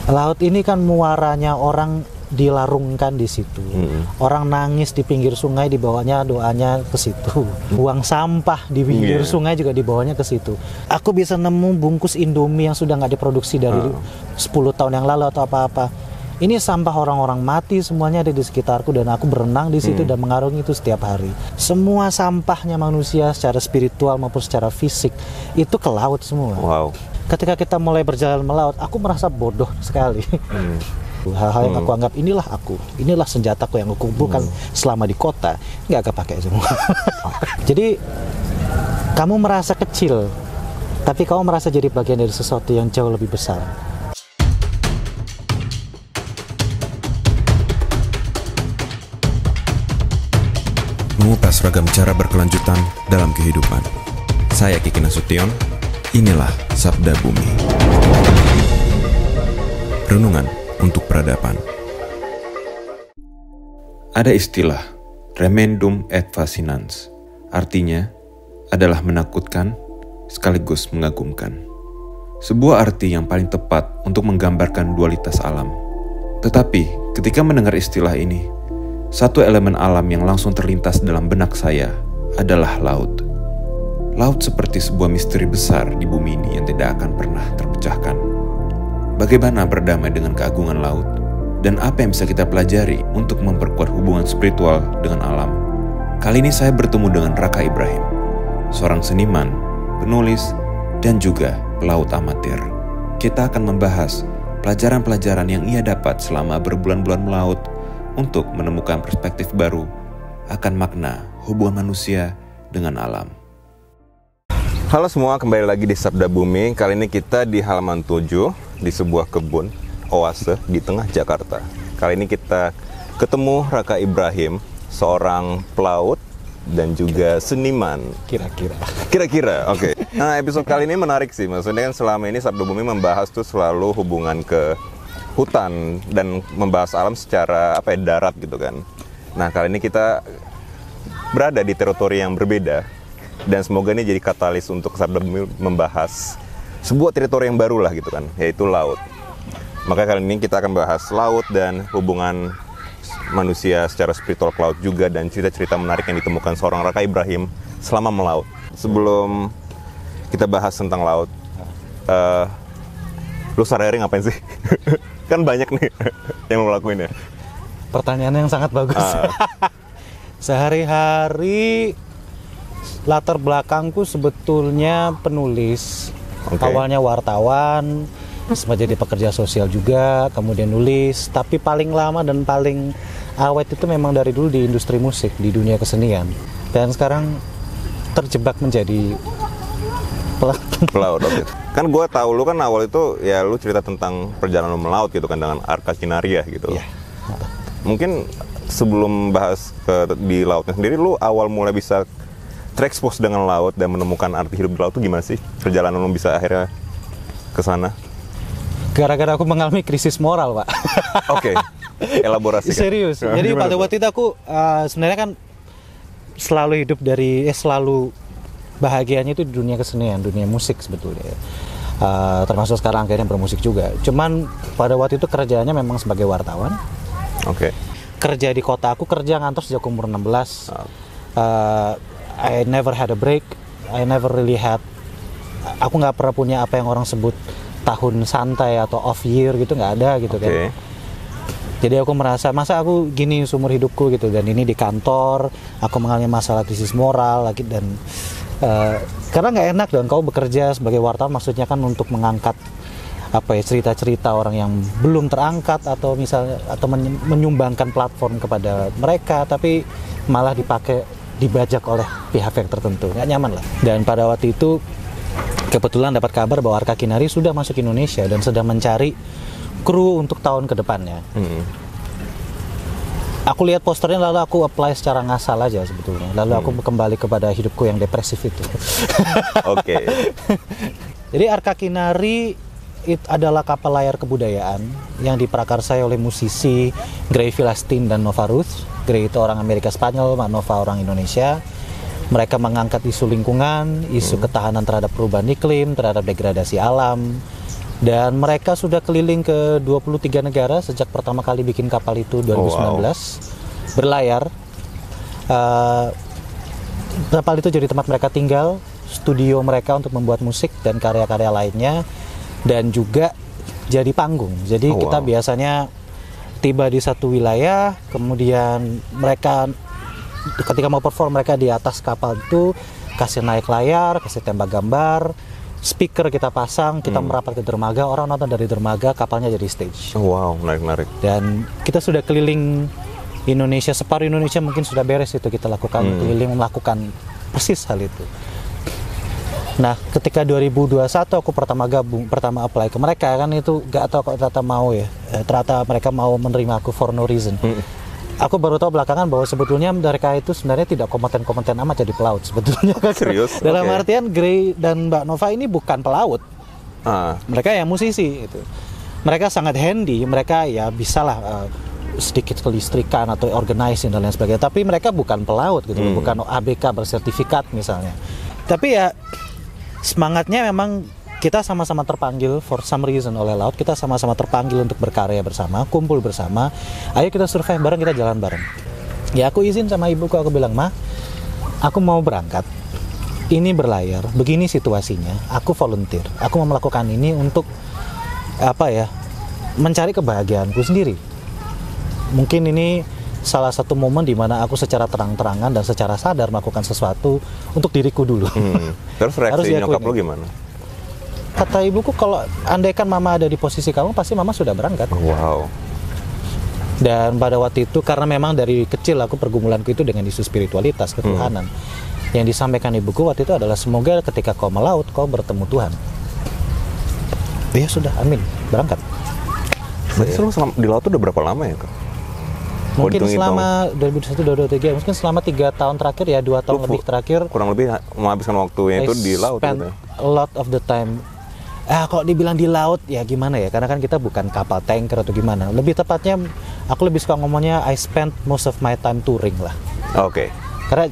Laut ini kan muaranya orang dilarungkan di situ. Orang nangis di pinggir sungai dibawanya doanya ke situ. Buang sampah di pinggir sungai juga dibawanya ke situ. Aku bisa nemu bungkus Indomie yang sudah nggak diproduksi dari 10 tahun yang lalu atau apa-apa. Ini sampah orang-orang mati semuanya ada di sekitarku dan aku berenang di situ dan mengarungi itu setiap hari. Semua sampahnya manusia secara spiritual maupun secara fisik itu ke laut semua. Wow. Ketika kita mulai berjalan melaut, aku merasa bodoh sekali. Hal-hal yang aku anggap inilah senjataku yang aku kumpulkan selama di kota, nggak kepake semua. Jadi kamu merasa kecil, tapi kamu merasa jadi bagian dari sesuatu yang jauh lebih besar. Mengupas ragam cara berkelanjutan dalam kehidupan. Saya Kiki Nasution, inilah Sabda Bumi. Renungan untuk peradaban. Ada istilah tremendum et fascinans, artinya adalah menakutkan sekaligus mengagumkan. Sebuah arti yang paling tepat untuk menggambarkan dualitas alam. Tetapi ketika mendengar istilah ini, satu elemen alam yang langsung terlintas dalam benak saya adalah laut. Laut seperti sebuah misteri besar di bumi ini yang tidak akan pernah terpecahkan. Bagaimana berdamai dengan keagungan laut? Dan apa yang bisa kita pelajari untuk memperkuat hubungan spiritual dengan alam? Kali ini saya bertemu dengan Raka Ibrahim, seorang seniman, penulis, dan juga pelaut amatir. Kita akan membahas pelajaran-pelajaran yang ia dapat selama berbulan-bulan melaut untuk menemukan perspektif baru akan makna hubungan manusia dengan alam. Halo semua, kembali lagi di Sabda Bumi. Kali ini kita di halaman 7 di sebuah kebun oase di tengah Jakarta. Kali ini kita ketemu Raka Ibrahim, seorang pelaut dan juga seniman. Kira-kira, oke. Nah, episode kali ini menarik sih. Maksudnya kan selama ini Sabda Bumi membahas tuh selalu hubungan ke hutan dan membahas alam secara darat gitu kan. Nah, kali ini kita berada di teritori yang berbeda dan semoga ini jadi katalis untuk Sabda Bumi membahas sebuah teritori yang baru lah gitu kan, yaitu laut. Maka kali ini kita akan bahas laut dan hubungan manusia secara spiritual ke laut juga, dan cerita-cerita menarik yang ditemukan seorang Raka Ibrahim selama melaut. Sebelum kita bahas tentang laut, lu sehari-hari ngapain sih? Kan banyak nih yang lo lakuin ya. Pertanyaan yang sangat bagus. Sehari-hari latar belakangku sebetulnya penulis. Awalnya wartawan, sempat jadi pekerja sosial juga, kemudian nulis. Tapi paling lama dan paling awet itu memang dari dulu di industri musik, di dunia kesenian. Dan sekarang terjebak menjadi pelaut. Kan gue tahu lu kan awal itu ya lu cerita tentang perjalanan melaut gitu kan dengan Arka Cinaria gitu. Yeah. Mungkin sebelum bahas di lautnya sendiri, lu awal mulai bisa terekspos dengan laut dan menemukan arti hidup di laut itu gimana sih? Perjalanan lu bisa akhirnya ke sana? Gara-gara aku mengalami krisis moral, Pak. Oke. Elaborasi. Serius. Jadi pada waktu itu aku sebenarnya kan selalu hidup selalu bahagianya itu di dunia kesenian, dunia musik sebetulnya. Termasuk sekarang akhirnya bermusik juga. Cuman pada waktu itu kerjanya memang sebagai wartawan. Oke. Kerja di kota, aku kerja ngantor sejak umur 16. I never had a break. I never really had. Aku nggak pernah punya apa yang orang sebut tahun santai atau off year gitu, nggak ada gitu kan. Jadi aku merasa masa aku gini seumur hidupku gitu, dan ini di kantor aku mengalami masalah krisis moral lagi, dan karena nggak enak dong kau bekerja sebagai wartawan, maksudnya kan untuk mengangkat cerita-cerita orang yang belum terangkat atau misalnya menyumbangkan platform kepada mereka, tapi malah dibajak oleh pihak yang tertentu, nggak nyaman lah. Dan pada waktu itu kebetulan dapat kabar bahwa Arka Kinari sudah masuk Indonesia dan sedang mencari kru untuk tahun ke depannya. Aku lihat posternya lalu aku apply secara ngasal aja sebetulnya. Lalu aku kembali kepada hidupku yang depresif itu. Oke. Jadi Arka Kinari adalah kapal layar kebudayaan yang diprakarsai oleh musisi Gray Filastin dan Nova Ruth. Gray itu orang Amerika Spanyol, Nova orang Indonesia. Mereka mengangkat isu lingkungan, isu ketahanan terhadap perubahan iklim, terhadap degradasi alam, Dan mereka sudah keliling ke 23 negara sejak pertama kali bikin kapal itu 2019. Berlayar. Kapal itu jadi tempat mereka tinggal, studio mereka untuk membuat musik dan karya-karya lainnya, dan juga jadi panggung. Jadi kita biasanya tiba di satu wilayah, kemudian mereka ketika mau perform, mereka di atas kapal itu kasih naik layar, kasih tembak gambar, speaker kita pasang, kita merapat ke dermaga, orang nonton dari dermaga, kapalnya jadi stage. Wow, menarik. Dan kita sudah keliling Indonesia, separuh Indonesia mungkin sudah beres itu kita lakukan, keliling melakukan persis hal itu. Nah, ketika 2021 aku pertama apply ke mereka, kan itu gak tahu kok ternyata mau ya. Ternyata mereka mau menerima aku for no reason. Aku baru tahu belakangan bahwa sebetulnya mereka itu sebenarnya tidak kompeten-kompeten amat jadi pelaut sebetulnya. Serius? Dalam artian Gray dan Mbak Nova ini bukan pelaut. Mereka yang musisi itu. Mereka sangat handy, mereka ya bisalah sedikit kelistrikan atau organizing dan lain sebagainya. Tapi mereka bukan pelaut gitu, bukan ABK bersertifikat misalnya. Tapi ya semangatnya memang kita sama-sama terpanggil for some reason oleh laut, kita sama-sama terpanggil untuk berkarya bersama, kumpul bersama, ayo kita survive bareng, kita jalan bareng. Ya aku izin sama ibuku, aku bilang, Ma, aku mau berangkat, ini berlayar, begini situasinya, aku volunteer, aku mau melakukan ini untuk mencari kebahagiaanku sendiri. Mungkin ini salah satu momen di mana aku secara terang-terangan dan secara sadar melakukan sesuatu untuk diriku dulu. Terus reaksi nyokap lu gimana? Kata ibuku, kalau andaikan mama ada di posisi kamu, pasti mama sudah berangkat. Wow. Dan pada waktu itu, karena memang dari kecil aku pergumulanku itu dengan isu spiritualitas, ketuhanan. Yang disampaikan ibuku waktu itu adalah, semoga ketika kau melaut, kau bertemu Tuhan. Ya sudah, amin, berangkat. Berarti lu di laut tuh udah berapa lama ya, Kak? Mungkin selama 2021, 2023, mungkin selama 3 tahun terakhir ya, 2 tahun lebih terakhir. Kurang lebih menghabiskan waktunya itu di laut. Spend a lot of the time. Kalau dibilang di laut ya gimana ya, karena kan kita bukan kapal tanker atau gimana. Lebih tepatnya aku lebih suka ngomongnya I spend most of my time touring lah. Oke. Karena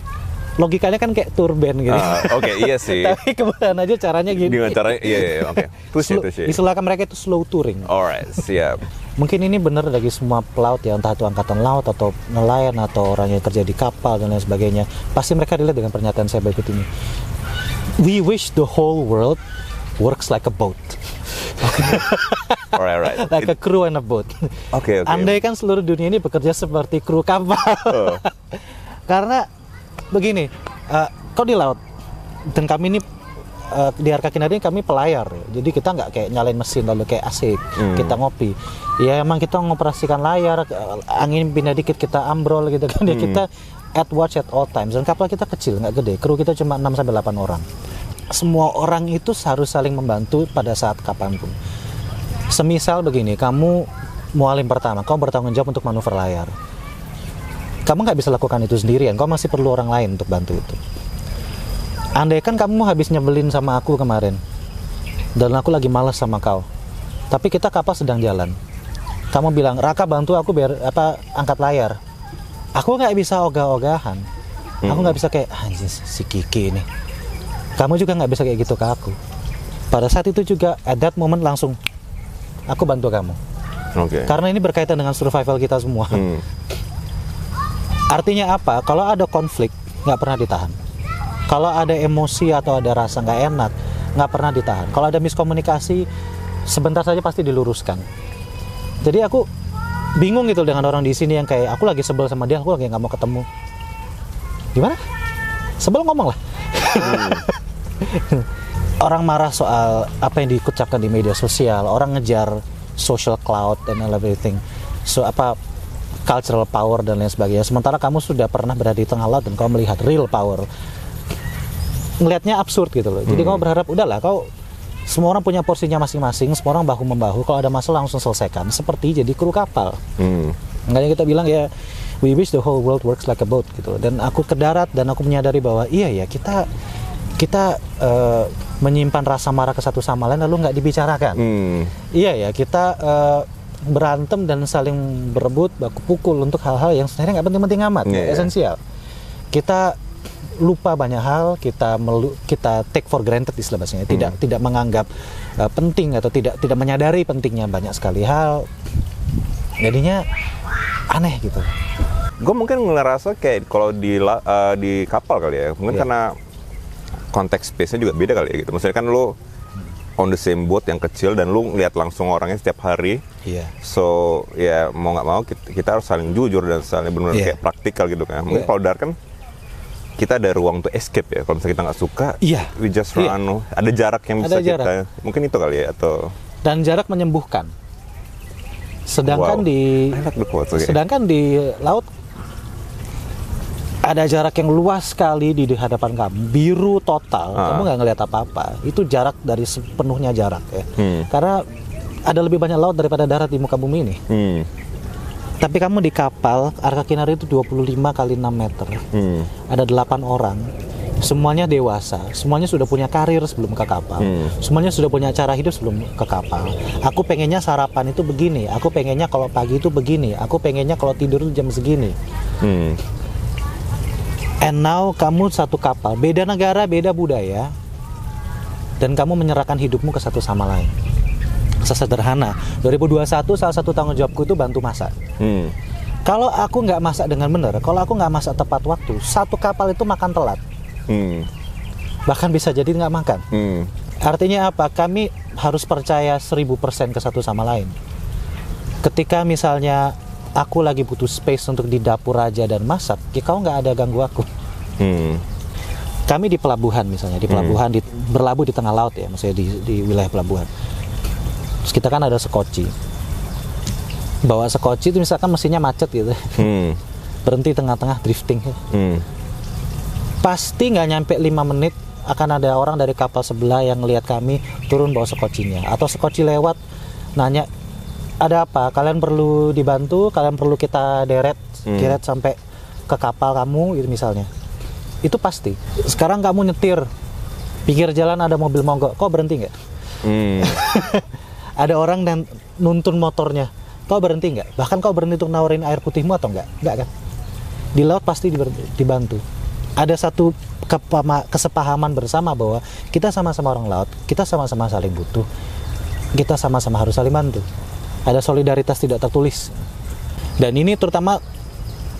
logikanya kan kayak tour band gitu. Oke, iya sih. Tapi kebetulan aja caranya gini. Gimana caranya? Iya, oke. Terus istilahkan mereka itu slow touring. Alright, siap. Mungkin ini benar bagi semua pelaut ya, entah itu angkatan laut atau nelayan atau orang yang kerja di kapal dan lain sebagainya. Pasti mereka relate dengan pernyataan saya berikut ini. We wish the whole world works like a boat. Alright. Like a crew on a boat. Oke. Andai kan seluruh dunia ini bekerja seperti kru kapal. Karena begini, kau di laut dan kami ini di Arka Kinardi kami pelayar, jadi kita nggak kayak nyalain mesin lalu kayak asik kita ngopi. Ya emang kita ngoperasikan layar, angin pindah dikit kita ambrol gitu kan. Ya kita at watch at all times. Dan kapal kita kecil, nggak gede, kru kita cuma 6-8 orang. Semua orang itu harus saling membantu pada saat kapanpun. Semisal begini, kamu mualim pertama, kamu bertanggung jawab untuk manuver layar. Kamu nggak bisa lakukan itu sendirian, kamu masih perlu orang lain untuk bantu itu. Andaikan kamu habis nyebelin sama aku kemarin, dan aku lagi malas sama kau, tapi kita kapal sedang jalan. Kamu bilang, Raka bantu aku biar angkat layar. Aku nggak bisa ogah-ogahan. Aku nggak bisa kayak anjir si Kiki ini. Kamu juga nggak bisa kayak gitu ke aku. Pada saat itu juga, at that moment langsung aku bantu kamu. Karena ini berkaitan dengan survival kita semua. Artinya apa? Kalau ada konflik, nggak pernah ditahan. Kalau ada emosi atau ada rasa nggak enak, nggak pernah ditahan. Kalau ada miskomunikasi, sebentar saja pasti diluruskan. Jadi aku bingung gitu dengan orang di sini yang kayak, aku lagi sebel sama dia, aku lagi nggak mau ketemu. Gimana? Sebel ngomong lah. Orang marah soal apa yang diucapkan di media sosial, orang ngejar social cloud dan everything. Cultural power dan lain sebagainya. Sementara kamu sudah pernah berada di tengah laut dan kamu melihat real power. Ngelihatnya absurd gitu loh. Jadi kamu berharap udahlah, semua orang punya porsinya masing-masing, semua orang bahu membahu. Kalau ada masalah langsung selesaikan. Seperti jadi kru kapal. Makanya kita bilang ya, we wish the whole world works like a boat gitu. Dan aku ke darat dan aku menyadari bahwa iya ya, kita menyimpan rasa marah ke satu sama lain lalu nggak dibicarakan. Iya ya, kita berantem dan saling berebut, baku pukul untuk hal-hal yang sebenarnya nggak penting-penting amat, esensial. Kita lupa banyak hal, kita take for granted istilah bahasanya, tidak menganggap penting atau tidak menyadari pentingnya banyak sekali hal, jadinya aneh gitu. Gue mungkin ngerasa kayak kalau di kapal kali ya, mungkin karena konteks space-nya juga beda kali ya gitu. Maksudnya kan lu on the same boat yang kecil dan lu lihat langsung orangnya setiap hari. Iya. So ya mau nggak mau kita harus saling jujur dan saling benar-benar kayak praktikal gitu kan. Mungkin kalau darat kan kita ada ruang untuk escape ya. Kalau misalnya kita nggak suka, we just run. Ada jarak yang bisa kita. Mungkin itu kali ya atau. Dan jarak menyembuhkan. Sedangkan sedangkan di laut ada jarak yang luas sekali di hadapan kamu, biru total, kamu nggak ngelihat apa-apa. Itu jarak dari sepenuhnya jarak ya. Karena ada lebih banyak laut daripada darat di muka bumi ini. Tapi kamu di kapal, Arca Kinari itu 25 kali 6 meter. Ada 8 orang, semuanya dewasa, semuanya sudah punya karir sebelum ke kapal, semuanya sudah punya cara hidup sebelum ke kapal. Aku pengennya sarapan itu begini, aku pengennya kalau pagi itu begini, aku pengennya kalau tidur itu jam segini. And now kamu satu kapal, beda negara, beda budaya, dan kamu menyerahkan hidupmu ke satu sama lain. Sesederhana 2021 salah satu tanggung jawabku itu bantu masak. Kalau aku nggak masak dengan benar, kalau aku nggak masak tepat waktu, satu kapal itu makan telat. Bahkan bisa jadi nggak makan. Artinya apa? Kami harus percaya 1000% ke satu sama lain. Ketika misalnya aku lagi butuh space untuk di dapur aja dan masak, ya kau nggak ada ganggu aku. Kami di pelabuhan misalnya, di pelabuhan berlabuh di tengah laut ya, maksudnya di wilayah pelabuhan. Terus kita kan ada sekoci. Bawa sekoci itu misalkan mesinnya macet gitu, berhenti tengah-tengah drifting. Pasti nggak nyampe 5 menit akan ada orang dari kapal sebelah yang ngelihat kami turun bawa sekocinya, atau sekoci lewat nanya, ada apa? Kalian perlu dibantu? Kalian perlu kita deret sampai ke kapal kamu itu misalnya. Itu pasti. Sekarang kamu nyetir, pinggir jalan ada mobil mogok, kau berhenti nggak? Ada orang dan nuntun motornya, kau berhenti nggak? Bahkan kau berhenti untuk nawarin air putihmu atau nggak? Nggak kan? Di laut pasti dibantu. Ada satu kesepahaman bersama bahwa kita sama-sama orang laut, kita sama-sama saling butuh, kita sama-sama harus saling bantu. Ada solidaritas tidak tertulis. Dan ini terutama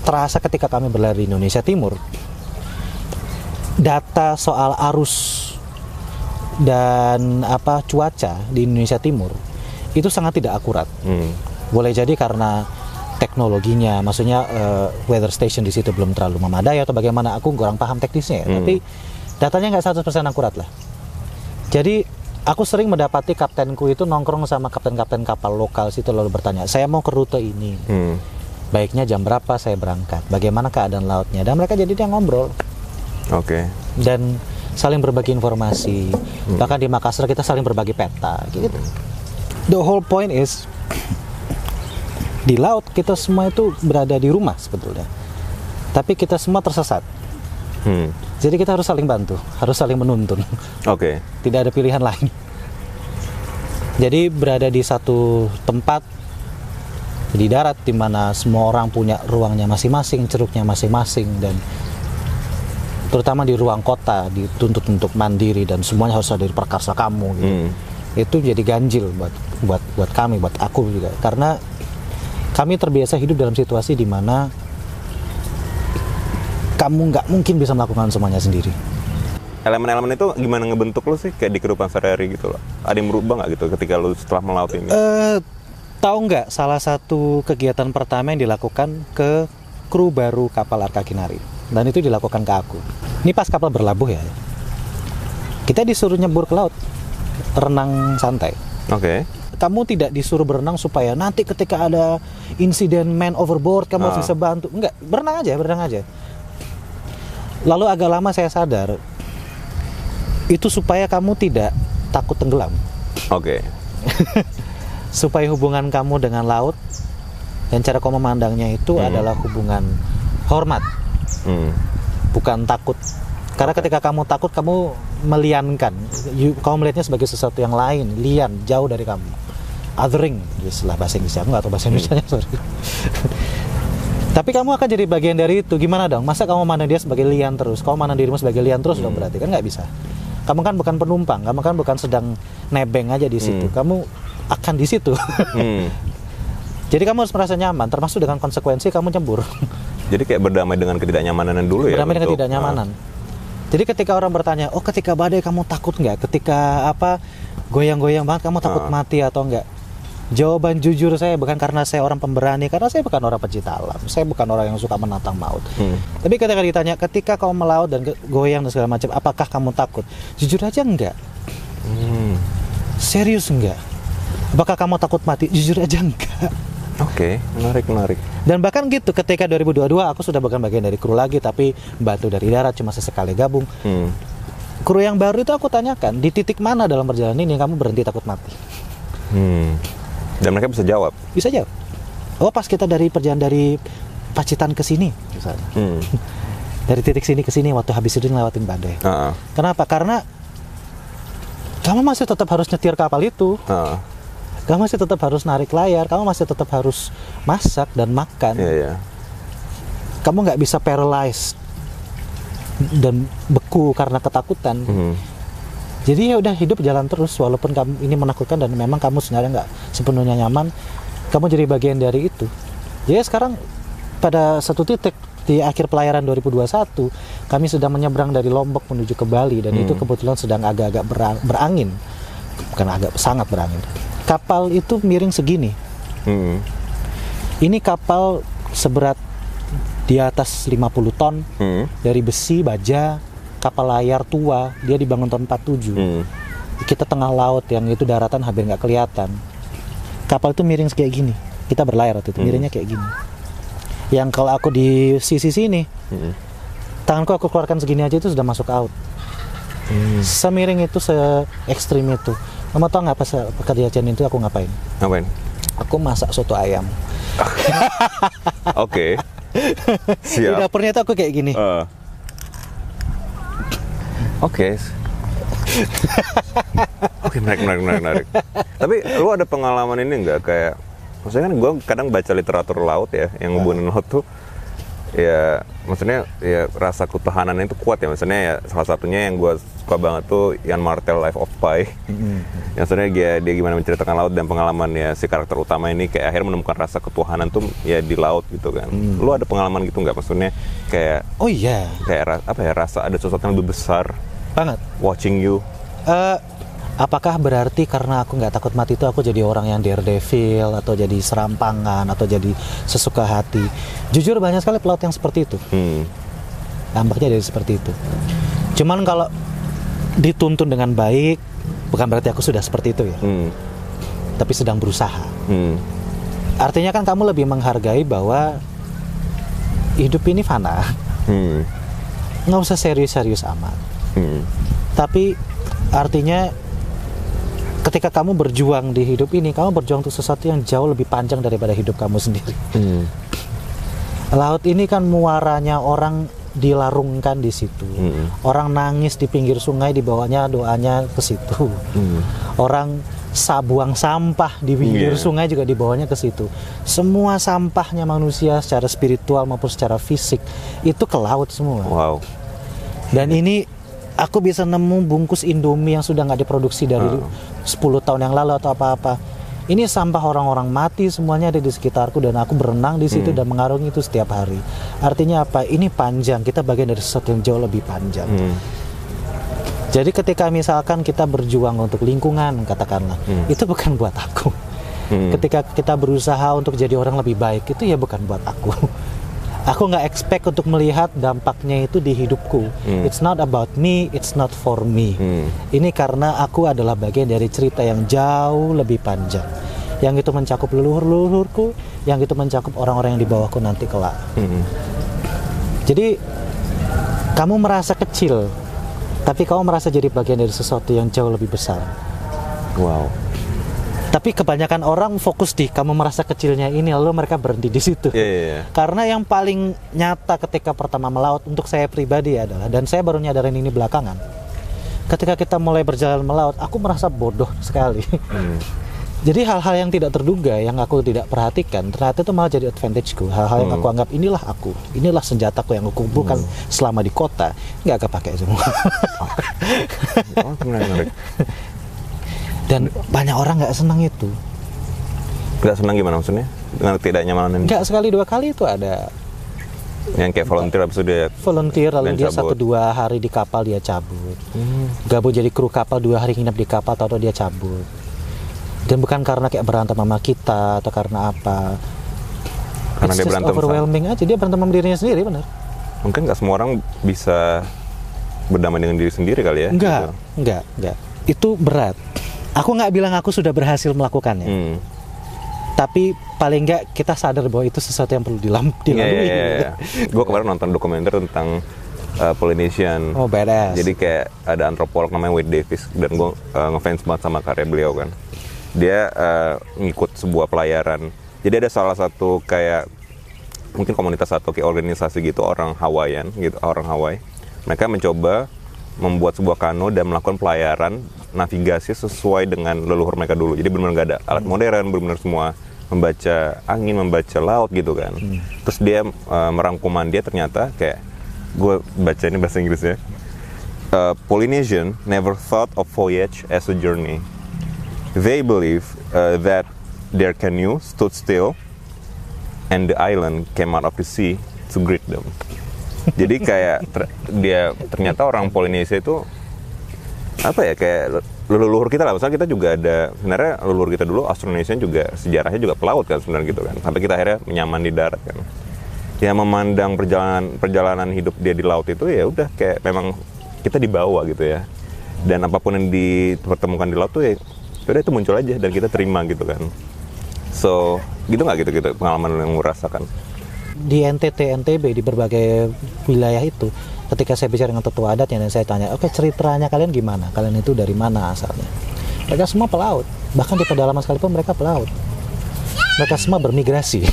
terasa ketika kami berlayar di Indonesia Timur. Data soal arus dan cuaca di Indonesia Timur itu sangat tidak akurat. Boleh jadi karena teknologinya, maksudnya weather station di situ belum terlalu memadai atau bagaimana, aku kurang paham teknisnya ya. Tapi datanya nggak 100% akurat lah. Jadi aku sering mendapati kaptenku itu nongkrong sama kapten-kapten kapal lokal situ lalu bertanya, saya mau ke rute ini, baiknya jam berapa saya berangkat, bagaimana keadaan lautnya, dan mereka jadi dia ngobrol. Dan saling berbagi informasi. Bahkan di Makassar kita saling berbagi peta gitu. The whole point is di laut kita semua itu berada di rumah sebetulnya, tapi kita semua tersesat. Jadi kita harus saling bantu, harus saling menuntun. Tidak ada pilihan lain. Jadi berada di satu tempat di darat di mana semua orang punya ruangnya masing-masing, ceruknya masing-masing, dan terutama di ruang kota dituntut untuk mandiri dan semuanya harus ada di perkasa kamu gitu. Itu jadi ganjil buat kami, buat aku juga, karena kami terbiasa hidup dalam situasi di mana kamu nggak mungkin bisa melakukan semuanya sendiri. Elemen-elemen itu gimana ngebentuk lo sih kayak di kehidupan sehari-hari gitu loh? Ada yang berubah nggak gitu ketika lo setelah melaut ini? Tahu nggak, salah satu kegiatan pertama yang dilakukan ke kru baru kapal Arca Kinari, dan itu dilakukan ke aku. Ini pas kapal berlabuh ya, kita disuruh nyebur ke laut, renang santai. Kamu tidak disuruh berenang supaya nanti ketika ada insiden man overboard kamu harus bisa bantu. Enggak, berenang aja. Lalu agak lama saya sadar itu supaya kamu tidak takut tenggelam. Supaya hubungan kamu dengan laut dan cara kamu memandangnya itu adalah hubungan hormat, bukan takut. Karena ketika kamu takut, kamu meliankan, kamu melihatnya sebagai sesuatu yang lain, lian, jauh dari kamu, othering, istilah bahasa Inggrisnya, aku nggak tahu bahasa Indonesianya, sorry. Tapi kamu akan jadi bagian dari itu. Gimana dong? Masa kamu mandang dia sebagai lian terus? Kamu mandang dirimu sebagai lian terus dong, berarti kan nggak bisa. Kamu kan bukan penumpang, kamu kan bukan sedang nebeng aja di situ. Kamu akan di situ. Jadi kamu harus merasa nyaman, termasuk dengan konsekuensi kamu nyebur. Jadi kayak berdamai dengan ketidaknyamanan dulu ya. Berdamai dengan ketidaknyamanan. Jadi ketika orang bertanya, oh ketika badai kamu takut nggak? Ketika apa goyang-goyang banget kamu takut mati atau enggak? Jawaban jujur saya bukan karena saya orang pemberani, karena saya bukan orang pecinta alam. Saya bukan orang yang suka menantang maut. Tapi ketika ditanya, ketika kamu melaut dan goyang dan segala macam, apakah kamu takut? Jujur aja enggak. Serius enggak. Apakah kamu takut mati? Jujur aja enggak. Oke, menarik. Dan bahkan gitu, ketika 2022 aku sudah bukan bagian dari kru lagi, tapi bantu dari darat, cuma sesekali gabung. Kru yang baru itu aku tanyakan, di titik mana dalam perjalanan ini kamu berhenti takut mati? Dan mereka bisa jawab? Bisa jawab. Oh pas kita dari perjalanan dari Pacitan ke sini misalnya. Dari titik sini ke sini waktu habis itu ngelewatin badai. Kenapa? Karena kamu masih tetap harus nyetir kapal itu. Kamu masih tetap harus narik layar, kamu masih tetap harus masak dan makan. Kamu nggak bisa paralyzed dan beku karena ketakutan. Jadi ya udah hidup jalan terus walaupun kamu ini menakutkan dan memang kamu sebenarnya nggak sepenuhnya nyaman, kamu jadi bagian dari itu. Jadi sekarang pada satu titik di akhir pelayaran 2021 kami sedang menyeberang dari Lombok menuju ke Bali dan itu kebetulan sedang agak-agak berangin, bukan agak, sangat berangin. Kapal itu miring segini. Ini kapal seberat di atas 50 ton dari besi baja. Kapal layar tua, dia dibangun tahun 47. Kita tengah laut yang itu daratan hampir nggak kelihatan. Kapal itu miring kayak gini. Kita berlayar waktu itu, miringnya kayak gini. Yang kalau aku di sisi sini, tanganku aku keluarkan segini aja itu sudah masuk out. Semiring itu, se-ekstrim itu. Kamu tau nggak pas pekerjaan itu aku ngapain? Ngapain? Aku masak soto ayam. Oke. Di Siap. dapurnya itu aku kayak gini. Oke, menarik. Tapi lu ada pengalaman ini nggak kayak, maksudnya kan gue kadang baca literatur laut ya, yang hubungan laut tuh, ya maksudnya ya rasa ketahanan itu kuat ya, maksudnya ya salah satunya yang gue suka banget tuh Ian Martel Life of Pi, yang sebenarnya dia gimana menceritakan laut dan pengalaman ya si karakter utama ini kayak akhirnya menemukan rasa ketuhanan tuh ya di laut gitu kan. Lu ada pengalaman gitu nggak, maksudnya kayak Oh iya, kayak apa ya, rasa ada sesuatu yang lebih besar banget. watching you? Apakah berarti karena aku nggak takut mati itu aku jadi orang yang daredevil atau jadi serampangan atau jadi sesuka hati? Jujur banyak sekali pelaut yang seperti itu. Nampaknya dari seperti itu. Cuman kalau dituntun dengan baik, bukan berarti aku sudah seperti itu ya. Tapi sedang berusaha. Artinya kan kamu lebih menghargai bahwa hidup ini fana. Nggak usah serius-serius amat. Tapi artinya ketika kamu berjuang di hidup ini, kamu berjuang untuk sesuatu yang jauh lebih panjang daripada hidup kamu sendiri. Laut ini kan muaranya orang dilarungkan di situ. Orang nangis di pinggir sungai, di bawahnya doanya ke situ. Orang buang sampah di pinggir sungai juga di bawahnya ke situ. Semua sampahnya manusia secara spiritual maupun secara fisik itu ke laut semua. Wow. Dan ini aku bisa nemu bungkus Indomie yang sudah nggak diproduksi dari 10 tahun yang lalu atau apa-apa. Ini sampah orang-orang mati semuanya ada di sekitarku dan aku berenang di situ dan mengarungi itu setiap hari. Artinya apa? Ini panjang, kita bagian dari sesuatu yang jauh lebih panjang. Jadi ketika misalkan kita berjuang untuk lingkungan katakanlah, itu bukan buat aku. Ketika kita berusaha untuk jadi orang lebih baik, itu ya bukan buat aku. Aku nggak expect untuk melihat dampaknya itu di hidupku. It's not about me, it's not for me. Ini karena aku adalah bagian dari cerita yang jauh lebih panjang. Yang itu mencakup leluhur-leluhurku, yang itu mencakup orang-orang yang di bawahku nanti kelak. Jadi kamu merasa kecil, tapi kamu merasa jadi bagian dari sesuatu yang jauh lebih besar. Wow. Tapi kebanyakan orang fokus di kamu merasa kecilnya ini, lalu mereka berhenti di situ. Karena yang paling nyata ketika pertama melaut untuk saya pribadi adalah, dan saya baru nyadarin ini belakangan, ketika kita mulai berjalan melaut, aku merasa bodoh sekali. Jadi hal-hal yang tidak terduga, yang aku tidak perhatikan, ternyata itu malah jadi advantage-ku. Hal-hal yang aku anggap inilah senjataku yang aku kumpulkan selama di kota, nggak kepake semua. Menarik. Dan banyak orang nggak senang itu. Nggak senang gimana maksudnya? Dengan tidak nyamanan? Nggak, sekali 2 kali itu ada yang kayak volunteer habis itu dia volunteer, lalu dan dia cabut. 1-2 hari di kapal dia cabut. Gabung jadi kru kapal 2 hari nginep di kapal, atau dia cabut. Dan bukan karena kayak berantem sama kita atau karena apa. Karena It's dia just berantem overwhelming aja, dia berantem sama dirinya sendiri, benar. Mungkin nggak semua orang bisa berdamai dengan diri sendiri kali ya? Enggak, gitu. enggak. Itu berat. Aku nggak bilang aku sudah berhasil melakukannya. Tapi paling nggak kita sadar bahwa itu sesuatu yang perlu dilalui. Iya. Gue kemarin nonton dokumenter tentang Polynesian. Oh, badass. Jadi kayak ada antropolog namanya Wade Davis, dan gue ngefans banget sama karya beliau kan. Dia ngikut sebuah pelayaran. Jadi ada salah satu kayak mungkin komunitas atau kayak organisasi gitu, orang Hawaiian gitu, orang Hawaii. Mereka mencoba membuat sebuah kano dan melakukan pelayaran navigasi sesuai dengan leluhur mereka dulu. Jadi benar-benar nggak ada alat modern, benar-benar semua membaca angin, membaca laut gitu kan. Terus dia merangkuman dia, ternyata kayak gue baca ini bahasa Inggrisnya. Polynesian never thought of voyage as a journey. They believe that their canoe stood still and the island came out of the sea to greet them. Jadi kayak ternyata orang Polinesia itu apa ya, kayak leluhur kita lah. Misalnya kita juga ada, sebenarnya leluhur kita dulu Austronesian juga sejarahnya juga pelaut kan sebenarnya gitu kan. Sampai kita akhirnya menyaman di darat kan. Ya memandang perjalanan hidup dia di laut itu ya udah kayak memang kita dibawa gitu ya. Dan apapun yang dipertemukan di laut tuh ya udah itu muncul aja dan kita terima gitu kan. So gitu nggak gitu pengalaman yang merasakan? Di NTT, NTB, di berbagai wilayah itu, ketika saya bicara dengan tetua adatnya dan saya tanya, oke, ceritanya kalian gimana? Kalian itu dari mana asalnya? Mereka semua pelaut, bahkan di pedalaman sekalipun mereka pelaut. Mereka semua bermigrasi.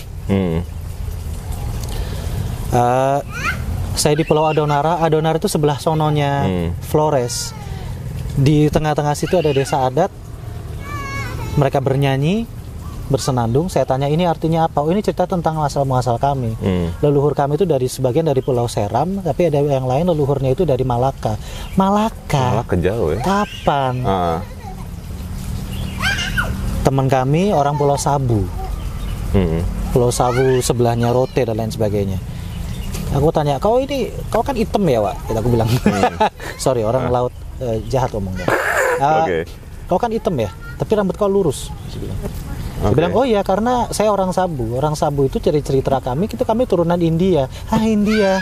Saya di Pulau Adonara itu sebelah sononya Flores. Di tengah-tengah situ ada desa adat. Mereka bernyanyi, bersenandung. Saya tanya, ini artinya apa? Oh, ini cerita tentang asal-muasal kami. Leluhur kami itu dari sebagian dari Pulau Seram, tapi ada yang lain leluhurnya itu dari Malaka. Malaka jauh ya. Kapan? Teman kami orang Pulau Sabu. Pulau Sabu sebelahnya Rote dan lain sebagainya. Aku tanya, kau kan hitam ya, Wak? Kita aku bilang. Sorry, orang laut jahat ngomongnya. Oke. Kau kan hitam ya, tapi rambut kau lurus. Dia bilang, oh iya, karena saya orang Sabu. Orang Sabu itu cerita kami turunan India. India,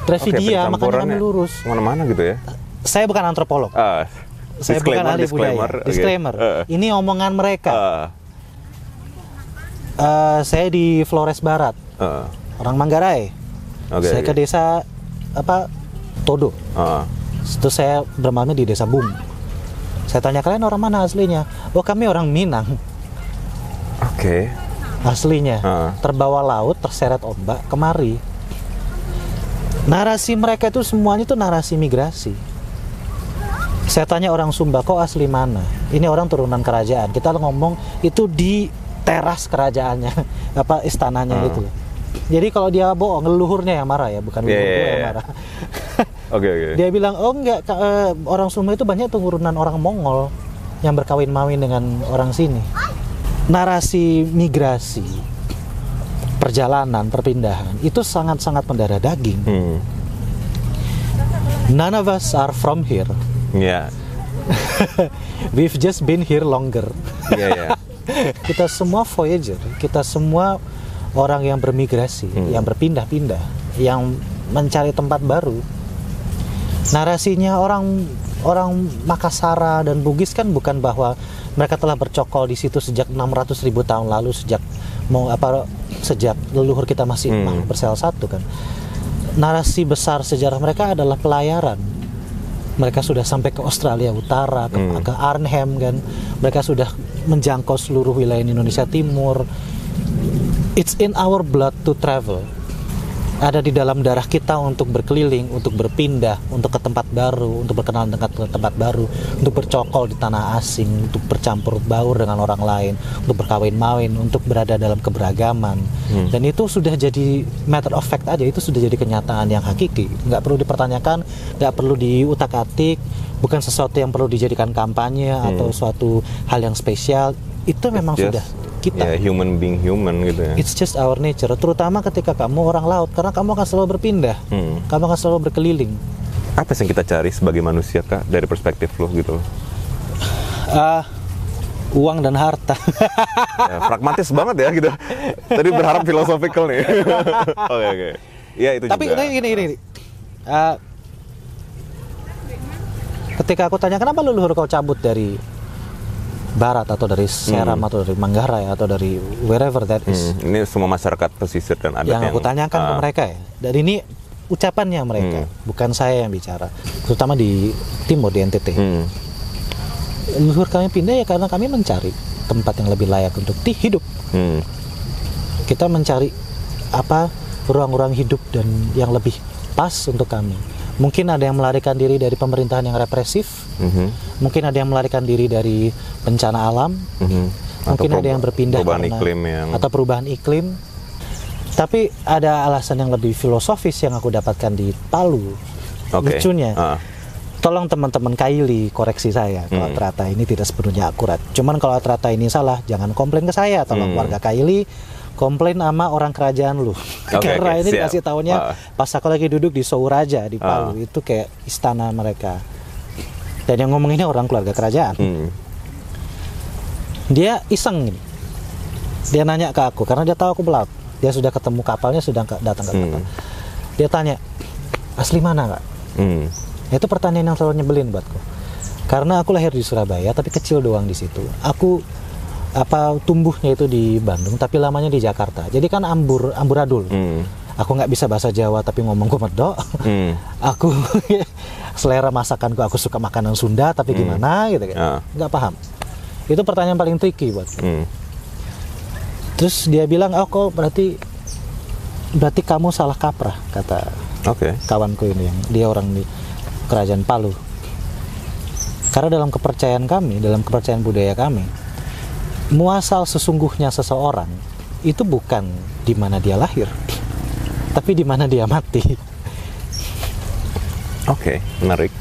Dravidia, makanya kami lurus. Mana-mana gitu ya? Saya bukan antropolog. Saya bukan ahli budaya. Disclaimer. Ini omongan mereka. Saya di Flores Barat, orang Manggarai. Saya ke desa Todo. Terus saya bermalam di desa Bum. Saya tanya, kalian orang mana aslinya? Oh, kami orang Minang. Aslinya terbawa laut, terseret ombak kemari. Narasi mereka itu semuanya itu narasi migrasi. Saya tanya orang Sumba, kok asli mana? Ini orang turunan kerajaan. Kita ngomong itu di teras kerajaannya, istananya itu. Jadi kalau dia bohong, leluhurnya yang marah ya, bukan leluhur yang marah. Dia bilang, oh enggak, orang Sumba itu banyak turunan orang Mongol yang berkawin-mawin dengan orang sini. Narasi migrasi, perjalanan, perpindahan itu sangat-sangat mendarah daging. None of us are from here. We've just been here longer. Kita semua voyager, kita semua orang yang bermigrasi, yang berpindah-pindah, yang mencari tempat baru. Narasinya orang Makassara dan Bugis kan bukan bahwa mereka telah bercokol di situ sejak 600.000 tahun lalu, sejak leluhur kita masih bersel satu kan. Narasi besar sejarah mereka adalah pelayaran. Mereka sudah sampai ke Australia Utara, ke Arnhem kan. Mereka sudah menjangkau seluruh wilayah Indonesia Timur. It's in our blood to travel. ada di dalam darah kita untuk berkeliling, untuk berpindah, untuk ke tempat baru, untuk berkenalan dengan tempat baru, untuk bercokol di tanah asing, untuk bercampur baur dengan orang lain, untuk berkawin-mawin, untuk berada dalam keberagaman. Dan itu sudah jadi matter of fact aja, itu sudah jadi kenyataan yang hakiki. Nggak perlu dipertanyakan, nggak perlu diutak-atik, bukan sesuatu yang perlu dijadikan kampanye atau suatu hal yang spesial. Itu memang sudah kita. Human being human gitu ya. It's just our nature, terutama ketika kamu orang laut, karena kamu akan selalu berpindah, kamu akan selalu berkeliling. Apa sih yang kita cari sebagai manusia, Kak, dari perspektif lo gitu? Uang dan harta. Pragmatis banget ya gitu. Tadi berharap philosophical nih. Oke. Ya itu tapi juga. Tapi gini. Ketika aku tanya kenapa leluhur kau cabut dari barat atau dari Seram atau dari Manggarai atau dari wherever that is. Ini semua masyarakat pesisir dan adat yang aku tanyakan ke mereka ya. Dan ini ucapannya mereka, bukan saya yang bicara. Terutama di timur, di NTT. Leluhur kami pindah ya karena kami mencari tempat yang lebih layak untuk hidup. Kita mencari ruang-ruang hidup dan yang lebih pas untuk kami. Mungkin ada yang melarikan diri dari pemerintahan yang represif, mungkin ada yang melarikan diri dari bencana alam, mungkin ada yang berpindah atau perubahan iklim. Tapi ada alasan yang lebih filosofis yang aku dapatkan di Palu. Lucunya, tolong teman-teman Kaili koreksi saya kalau ternyata ini tidak sepenuhnya akurat. Cuman kalau ternyata ini salah, jangan komplain ke saya. Tolong warga Kaili komplain sama orang kerajaan lu. Karena ini dikasih taunya pas aku lagi duduk di Souraja di Palu, itu kayak istana mereka. Dan yang ngomong ini orang keluarga kerajaan. Dia iseng gini. Dia nanya ke aku karena dia tahu aku pelaut. Dia sudah ketemu kapalnya, sudah datang ke kapal. Dia tanya, asli mana Kak? Itu pertanyaan yang selalu nyebelin buatku. Karena aku lahir di Surabaya tapi kecil doang di situ. Aku tumbuhnya itu di Bandung tapi lamanya di Jakarta. Jadi kan amburadul. Aku nggak bisa bahasa Jawa tapi ngomongku medok. Aku selera masakanku, aku suka makanan Sunda tapi gimana gitu kan. Nggak paham. Itu pertanyaan paling tricky buat. Terus dia bilang, kok berarti kamu salah kaprah, kata kawanku ini, yang dia orang di kerajaan Palu. Karena dalam kepercayaan kami, dalam kepercayaan budaya kami, muasal sesungguhnya seseorang itu bukan di mana dia lahir, tapi di mana dia mati. Menarik.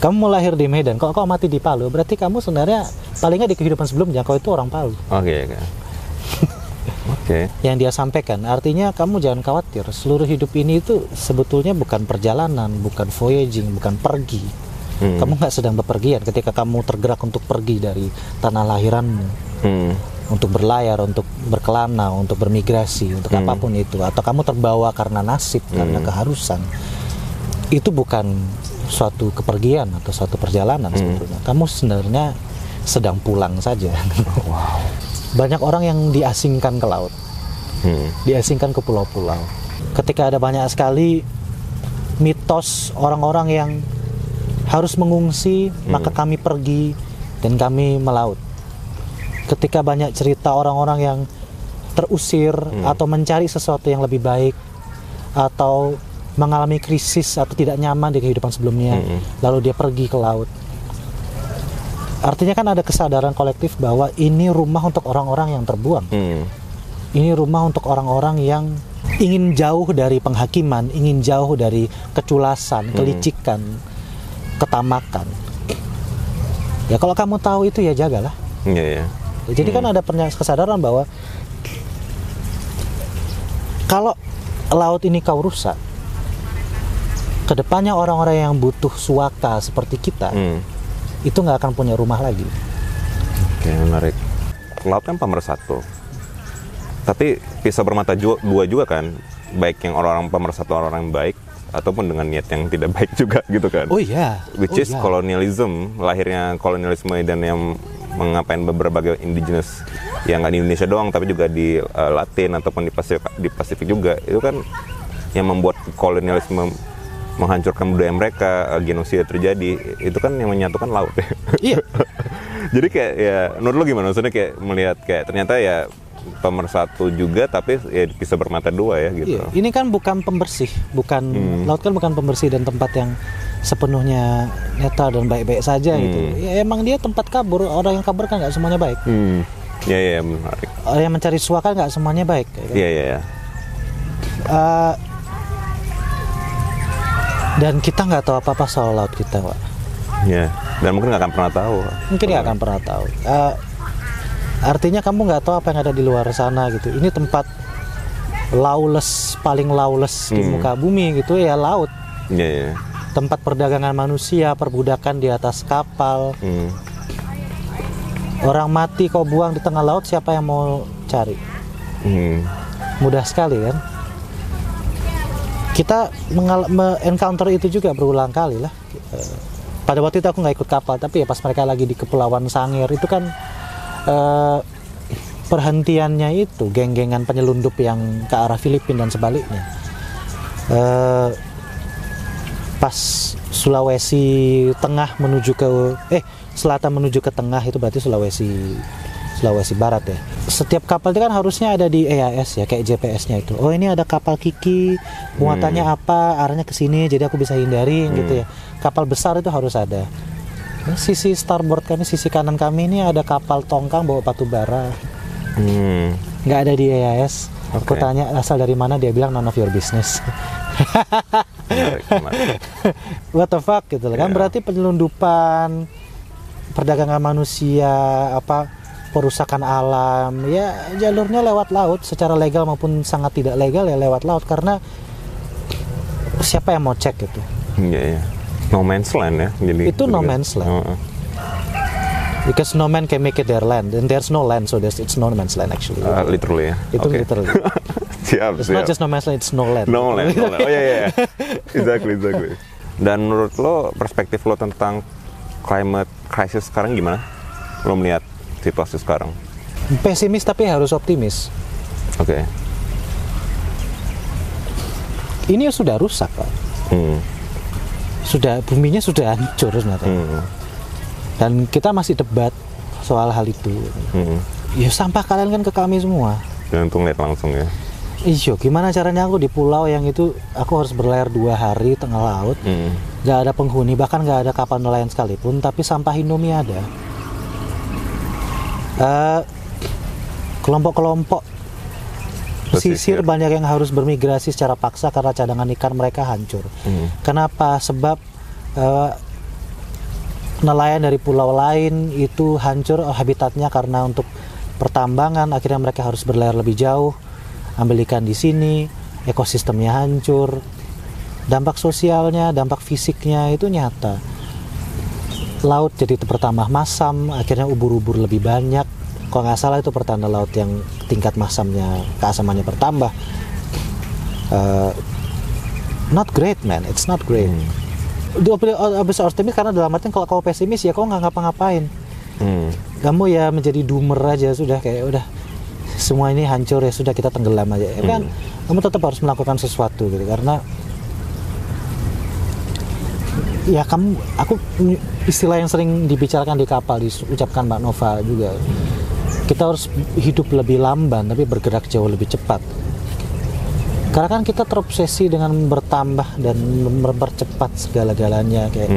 Kamu mau lahir di Medan, kalau kau mati di Palu, berarti kamu sebenarnya paling nggak di kehidupan sebelumnya kau itu orang Palu. Yang dia sampaikan, artinya kamu jangan khawatir. Seluruh hidup ini itu sebetulnya bukan perjalanan, bukan voyaging, bukan pergi. Kamu nggak sedang bepergian ketika kamu tergerak untuk pergi dari tanah lahiranmu, untuk berlayar, untuk berkelana, untuk bermigrasi, untuk apapun itu, atau kamu terbawa karena nasib, karena keharusan. Itu bukan suatu kepergian atau suatu perjalanan sebetulnya. Kamu sebenarnya sedang pulang saja. Banyak orang yang diasingkan ke laut, diasingkan ke pulau-pulau. Ketika ada banyak sekali mitos orang-orang yang harus mengungsi, maka kami pergi dan kami melaut. Ketika banyak cerita orang-orang yang terusir atau mencari sesuatu yang lebih baik, atau mengalami krisis atau tidak nyaman di kehidupan sebelumnya, lalu dia pergi ke laut. Artinya kan ada kesadaran kolektif bahwa ini rumah untuk orang-orang yang terbuang. Ini rumah untuk orang-orang yang ingin jauh dari penghakiman, ingin jauh dari keculasan, kelicikan, ketamakan. Ya kalau kamu tahu itu ya jagalah. Jadi kan ada kesadaran bahwa kalau laut ini kau rusak, kedepannya orang-orang yang butuh suaka seperti kita, itu nggak akan punya rumah lagi. Menarik. Laut kan pemersatu, tapi pisau bermata dua juga kan, baik yang orang-orang pemersatu, orang-orang baik, ataupun dengan niat yang tidak baik juga gitu kan. Which is kolonialism, lahirnya kolonialisme dan yang mengapain berbagai indigenous yang nggak di Indonesia doang tapi juga di Latin ataupun di Pasifik juga. Itu kan yang membuat kolonialisme menghancurkan budaya mereka, genosida terjadi. Itu kan yang menyatukan laut. Iya. Jadi kayak ya menurut lo gimana? Maksudnya kayak melihat kayak ternyata ya pemersatu juga, tapi ya bisa bermata dua ya gitu. Iya, ini kan bukan pembersih, laut kan bukan pembersih dan tempat yang sepenuhnya netral dan baik-baik saja gitu. Ya emang dia tempat kabur, orang yang kabur kan nggak semuanya baik. Iya menarik. Orang yang mencari suaka nggak semuanya baik. Iya. Dan kita nggak tahu apa-apa soal laut kita, Pak. Iya. Dan mungkin nggak akan pernah tahu. Mungkin nggak akan pernah tahu. Artinya kamu nggak tahu apa yang ada di luar sana gitu. Ini tempat lawless, paling lawless di muka bumi gitu ya, laut. Iya. Tempat perdagangan manusia, perbudakan di atas kapal. Orang mati kau buang di tengah laut, siapa yang mau cari? Mudah sekali kan? Kita encounter itu juga berulang kali lah. Pada waktu itu aku nggak ikut kapal, tapi ya pas mereka lagi di Kepulauan Sangir itu kan perhentiannya itu geng-gengan penyelundup yang ke arah Filipina dan sebaliknya. Pas Sulawesi Tengah menuju ke selatan menuju ke tengah, itu berarti Sulawesi Barat ya. Setiap kapal itu kan harusnya ada di EAS ya, kayak GPS-nya itu. Oh, ini ada kapal Kiki, muatannya apa, arahnya ke sini, jadi aku bisa hindari gitu ya. Kapal besar itu harus ada. Sisi starboard kami, sisi kanan kami ini ada kapal tongkang bawa batu bara. Nggak ada di EAS. Aku tanya asal dari mana, dia bilang none of your business. What the fuck gitu kan? Berarti penyelundupan, perdagangan manusia, perusakan alam, ya jalurnya lewat laut, secara legal maupun sangat tidak legal ya lewat laut, karena siapa yang mau cek gitu? Iya. No man's land ya. Jadi itu no man's land. Because no man can make it their land, and there's no land, so it's no man's land actually. Literally ya. Itu literally. Siap. It's not just no man's land, it's no land. No land. Oh iya. Exactly. Dan menurut lo, perspektif lo tentang climate crisis sekarang gimana? Lo melihat situasi sekarang? Pesimis tapi harus optimis. Oke. Ini sudah rusak, Pak. Buminya sudah hancur sebenarnya. Dan kita masih debat soal hal itu. Ya sampah kalian kan ke kami semua. Jantung lihat langsung ya. Iya, gimana caranya aku di pulau yang itu aku harus berlayar 2 hari tengah laut, gak ada penghuni, bahkan gak ada kapal nelayan sekalipun, tapi sampah Indomie ada. Kelompok-kelompok pesisir banyak yang harus bermigrasi secara paksa karena cadangan ikan mereka hancur. Kenapa? Sebab nelayan dari pulau lain itu hancur habitatnya karena untuk pertambangan, akhirnya mereka harus berlayar lebih jauh, ambil ikan di sini, ekosistemnya hancur. Dampak sosialnya, dampak fisiknya itu nyata. Laut jadi bertambah masam, akhirnya ubur-ubur lebih banyak. Kalau nggak salah itu pertanda laut yang tingkat masamnya, keasamannya bertambah. Not great man, it's not great. Abis optimis karena dalam artian kalau kau pesimis ya kau nggak ngapa-ngapain. Kamu ya menjadi doomer aja, sudah kayak udah semua ini hancur ya sudah kita tenggelam aja. Kan kamu tetap harus melakukan sesuatu gitu, karena ya aku istilah yang sering dibicarakan di kapal, diucapkan Mbak Nova juga, kita harus hidup lebih lamban tapi bergerak jauh lebih cepat. Karena kan kita terobsesi dengan bertambah dan mempercepat segala-galanya, kayak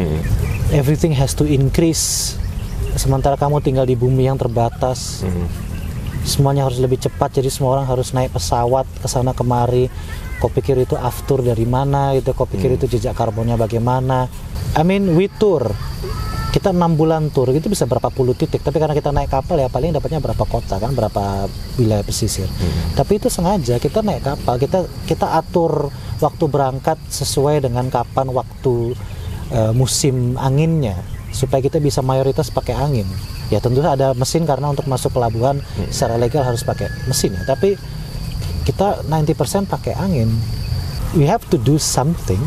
everything has to increase, sementara kamu tinggal di bumi yang terbatas. Semuanya harus lebih cepat, jadi semua orang harus naik pesawat ke sana kemari. Kau pikir itu aftur dari mana gitu, kau pikir itu jejak karbonnya bagaimana. I mean, we tour, kita 6 bulan tour gitu bisa berapa puluh titik, tapi karena kita naik kapal ya paling dapatnya berapa kota kan, berapa wilayah pesisir. Tapi itu sengaja kita naik kapal, kita atur waktu berangkat sesuai dengan kapan waktu musim anginnya, supaya kita bisa mayoritas pakai angin. Ya tentu ada mesin karena untuk masuk pelabuhan secara legal harus pakai mesin ya, tapi kita 90% pakai angin. We have to do something.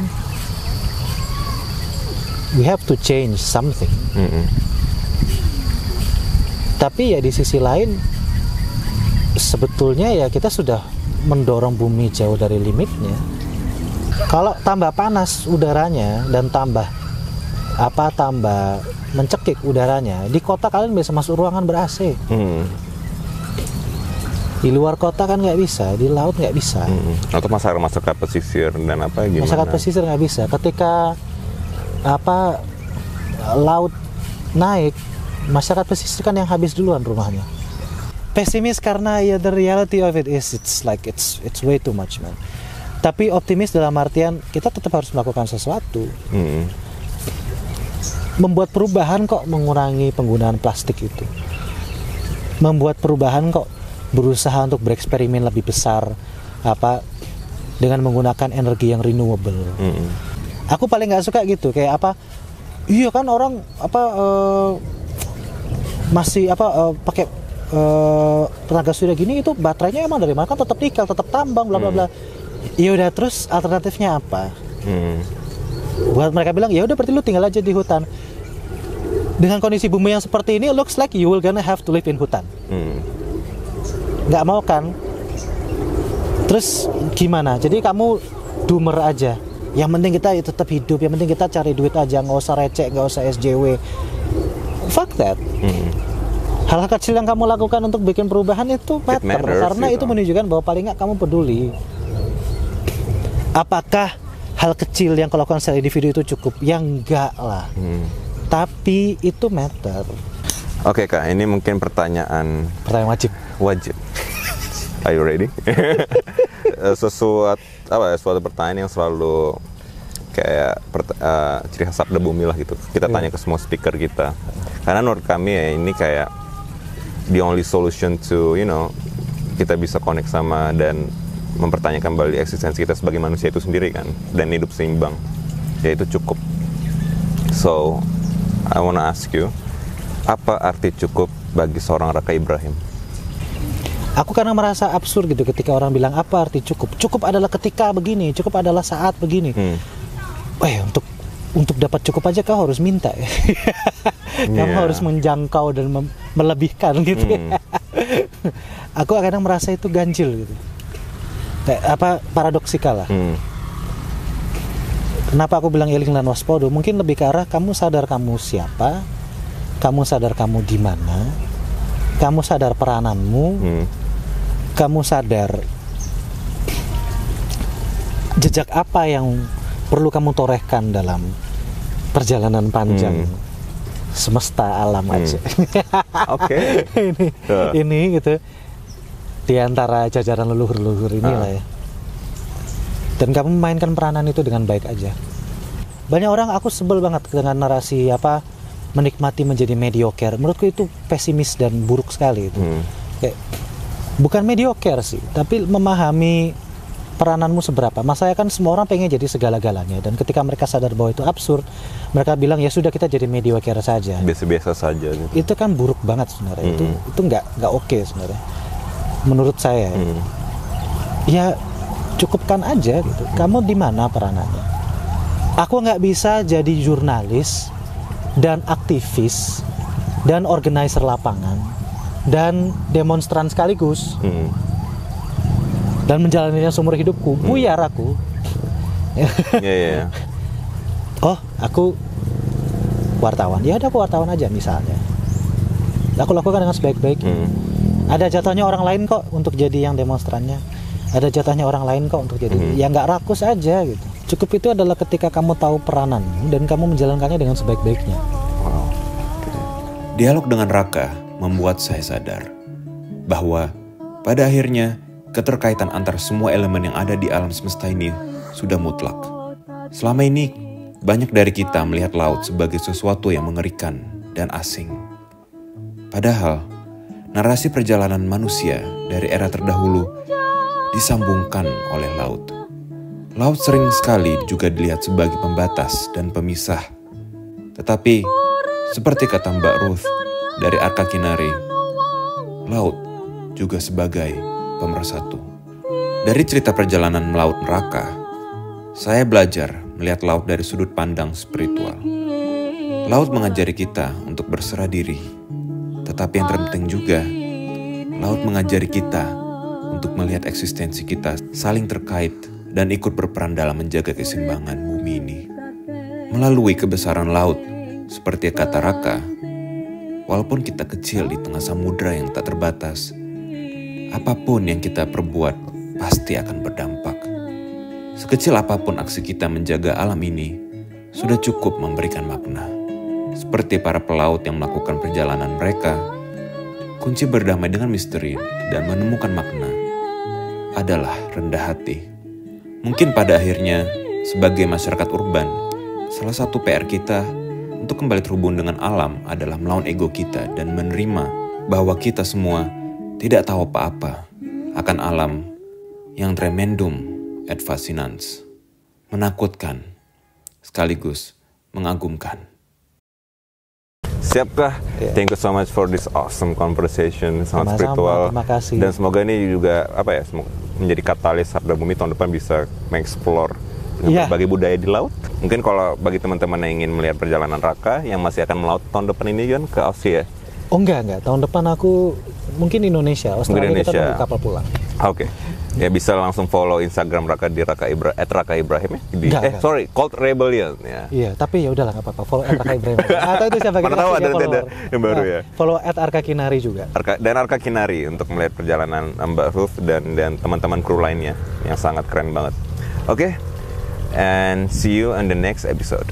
We have to change something. Tapi ya di sisi lain sebetulnya ya kita sudah mendorong bumi jauh dari limitnya. Kalau tambah panas udaranya dan tambah mencekik udaranya, di kota kalian bisa masuk ruangan ber-AC. Di luar kota kan nggak bisa, di laut nggak bisa. Atau masyarakat pesisir dan apa gimana? Masyarakat pesisir nggak bisa. Ketika laut naik, masyarakat pesisir kan yang habis duluan rumahnya. Pesimis karena ya the reality of it is it's way too much, man. Tapi optimis dalam artian kita tetap harus melakukan sesuatu. Membuat perubahan kok, mengurangi penggunaan plastik itu. Membuat perubahan kok, berusaha untuk bereksperimen lebih besar dengan menggunakan energi yang renewable. Aku paling nggak suka gitu, kayak iya kan orang masih pakai tenaga surya gini, itu baterainya emang dari mana, kan tetap nikel, tetap tambang, bla bla bla. Ya udah, terus alternatifnya apa? Buat mereka bilang ya udah berarti lu tinggal aja di hutan. Dengan kondisi bumi yang seperti ini, looks like you will gonna have to live in hutan. Nggak mau kan? Terus gimana? Jadi kamu doomer aja. Yang penting kita tetap hidup, yang penting kita cari duit aja, nggak usah receh, nggak usah SJW. Fuck that. Hal-hal kecil yang kamu lakukan untuk bikin perubahan itu matter, karena itu menunjukkan bahwa paling nggak kamu peduli. Apakah hal kecil yang kau lakukan secara individu itu cukup? Ya enggak lah. Tapi itu matter. Oke Kak, ini mungkin pertanyaan wajib. Are you ready? Suatu pertanyaan yang selalu kayak ciri khas Sabda Bumi lah gitu. Kita tanya ke semua speaker kita. Karena menurut kami ya ini kayak the only solution to kita bisa connect sama dan mempertanyakan kembali eksistensi kita sebagai manusia itu sendiri kan, dan hidup seimbang, yaitu cukup. So I wanna ask you, apa arti cukup bagi seorang Raka Ibrahim? Aku karena merasa absurd gitu ketika orang bilang apa arti cukup. Cukup adalah ketika begini, cukup adalah saat begini. Untuk dapat cukup aja kau harus minta. Kamu harus menjangkau dan melebihkan gitu. Aku kadang merasa itu ganjil gitu. Paradoksikal lah. Kenapa aku bilang eling dan waspada? Mungkin lebih ke arah kamu sadar kamu siapa, kamu sadar kamu di mana, kamu sadar perananmu, kamu sadar jejak apa yang perlu kamu torehkan dalam perjalanan panjang semesta alam aja. Oke. Ini gitu, di antara jajaran leluhur-leluhur inilah ya. Dan kamu memainkan peranan itu dengan baik aja. Banyak orang, aku sebel banget dengan narasi menikmati menjadi mediocre. Menurutku itu pesimis dan buruk sekali itu. Kayak, bukan mediocre sih, tapi memahami perananmu seberapa. Masanya kan semua orang pengen jadi segala-galanya, dan ketika mereka sadar bahwa itu absurd, mereka bilang ya sudah kita jadi mediocre saja. Biasa-biasa saja gitu. Itu kan buruk banget sebenarnya. Itu nggak oke sebenarnya. Menurut saya. Ya cukupkan aja gitu. Kamu di mana peranannya? Aku nggak bisa jadi jurnalis dan aktivis dan organizer lapangan dan demonstran sekaligus dan menjalaninya seumur hidupku. Buyar aku. Oh, aku wartawan. Ya udah, aku wartawan aja misalnya. Aku lakukan dengan sebaik-baiknya. Ada jatuhnya orang lain kok untuk jadi yang demonstrannya. Ada jatahnya orang lain kok untuk jadi ya nggak rakus aja gitu. Cukup itu adalah ketika kamu tahu perananmu dan kamu menjalankannya dengan sebaik-baiknya. Dialog dengan Raka membuat saya sadar bahwa pada akhirnya keterkaitan antar semua elemen yang ada di alam semesta ini sudah mutlak. Selama ini banyak dari kita melihat laut sebagai sesuatu yang mengerikan dan asing. Padahal narasi perjalanan manusia dari era terdahulu disambungkan oleh laut. Laut sering sekali juga dilihat sebagai pembatas dan pemisah. Tetapi, seperti kata Mbak Ruth dari Arka Kinari, laut juga sebagai pemersatu. Dari cerita perjalanan melaut Raka, saya belajar melihat laut dari sudut pandang spiritual. Laut mengajari kita untuk berserah diri. Tetapi yang terpenting juga, laut mengajari kita untuk melihat eksistensi kita saling terkait dan ikut berperan dalam menjaga keseimbangan bumi ini. Melalui kebesaran laut, seperti kata Raka, walaupun kita kecil di tengah samudra yang tak terbatas, apapun yang kita perbuat pasti akan berdampak. Sekecil apapun aksi kita menjaga alam ini, sudah cukup memberikan makna. Seperti para pelaut yang melakukan perjalanan mereka, kunci berdamai dengan misteri dan menemukan makna adalah rendah hati. Mungkin pada akhirnya, sebagai masyarakat urban, salah satu PR kita untuk kembali terhubung dengan alam adalah melawan ego kita dan menerima bahwa kita semua tidak tahu apa-apa akan alam yang tremendum et fascinans, menakutkan sekaligus mengagumkan. Siapkah? Yeah. Thank you so much for this awesome conversation, sangat Sama-sama, spiritual. terima kasih. Dan semoga ini juga menjadi katalis Sabda Bumi tahun depan bisa mengeksplor berbagai budaya di laut. Mungkin kalau bagi teman-teman yang ingin melihat perjalanan Raka yang masih akan melaut tahun depan ini kan ke Australia. Oh enggak, tahun depan aku mungkin Indonesia, Australia kita nunggu kapal pulang. Oke. Ya bisa langsung follow Instagram Raka di Raka Ibrahim ya. Enggak. Cold Rebellion ya. Iya, tapi ya udahlah enggak apa-apa. Follow @Raka Ibrahim. Atau itu siapa kita tahu ada yang baru ya. Follow @Arka Kinari juga. Arka Kinari untuk melihat perjalanan Mbak Ruth dan teman-teman kru lainnya yang sangat keren banget. Oke. And see you on the next episode.